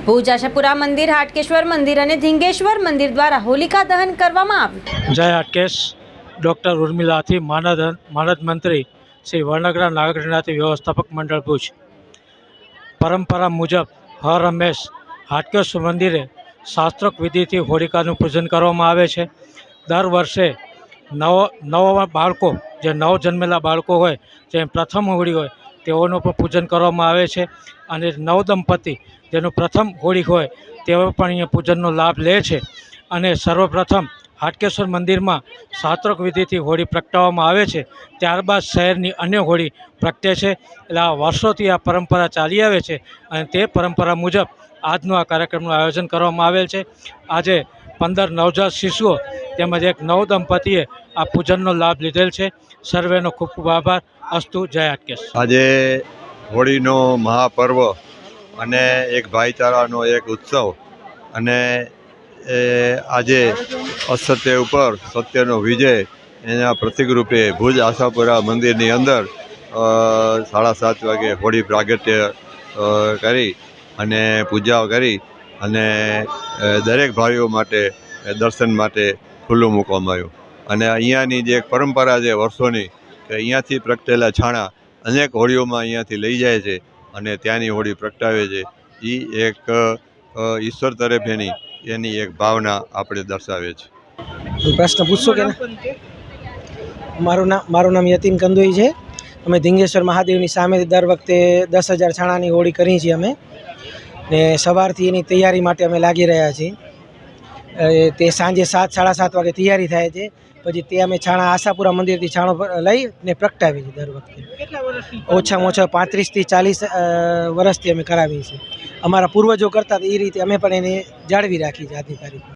ભુજ આશાપુરા મંદિર, હાટકેશ્વર મંદિર અને ધીંગેશ્વર મંદિર દ્વારા હોલિકા દહન કરવામાં આવ્યું। જય હાટકેશ। ડૉક્ટર ઉર્મિલાથી માનદ મંત્રી શ્રી વરનગરા નાગરિકનાથી વ્યવસ્થાપક મંડળ ભુજ। પરંપરા મુજબ હર હંમેશ હાટકેશ્વર મંદિરે શાસ્ત્રોક્ત વિધિથી હોલિકાનું પૂજન કરવામાં આવે છે। દર વર્ષે નવા બાળકો, જે નવ જન્મેલા બાળકો હોય, જે પ્રથમ હોળી હોય તેઓનું પણ પૂજન કરવામાં આવે છે અને નવ દંપતી જેનું પ્રથમ હોળી હોય તેઓ પણ અહીંયા પૂજનનો લાભ લે છે। અને સર્વપ્રથમ હાટકેશ્વર મંદિરમાં શાસ્ત્રોક્ત વિધિથી હોળી પ્રગટાવવામાં આવે છે, ત્યારબાદ શહેરની અન્ય હોળી પ્રગટે છે। એટલે આ વર્ષોથી આ પરંપરા ચાલી આવે છે અને તે પરંપરા મુજબ આજનું આ કાર્યક્રમનું આયોજન કરવામાં આવેલ છે। આજે 15 નવજાત શિશુઓ તેમજ એક નવ દંપતીએ આ પૂજનનો લાભ લીધેલ છે। સર્વેનો ખૂબ ખૂબ આભાર। અસ્તુ। જય હાટકેશ। આજે હોળીનો મહાપર્વ અને એક ભાઈચારાનો એક ઉત્સવ અને આજે અસત્ય ઉપર સત્યનો વિજય એના પ્રતિક રૂપે ભુજ આશાપુરા મંદિરની અંદર 7:30 વાગે હોળી પ્રાગટ્ય કરી અને પૂજા કરી અને દરેક ભાઈઓ માટે દર્શન માટે ખુલ્લું મૂકવામાં આવ્યું। અને અહીંયાની જે એક પરંપરા છે વર્ષોની, કે અહીંયાથી પ્રગટેલા છાણા અનેક હોળીઓમાં અહીંયાથી લઈ જાય છે અને ત્યાંની હોળી પ્રગટાવે છે। એ એક ઈશ્વર તરફ એની એક ભાવના આપણે દર્શાવે છે। પ્રશ્ન પૂછશો કે મારું નામ યતીન કંદોઈ છે। અમે ધીંગેશ્વર મહાદેવની સામે દર વખતે 10,000 છાણાની હોળી કરીએ છીએ અમે, ને સવારથી એની તૈયારી માટે અમે લાગી રહ્યા છીએ। તે સાંજે 7-7:30 વાગે તૈયારી થાય છે, પછી તે અમે છાણા આશાપુરા મંદિરથી છાણો લઈ ને પ્રગટાવીએ છીએ દર વખતે। ઓછામાં ઓછા 35 થી 40 વર્ષથી અમે કરાવીએ છીએ। અમારા પૂર્વજો કરતા એ રીતે અમે પણ એને જાળવી રાખી છે આજની તારીખમાં।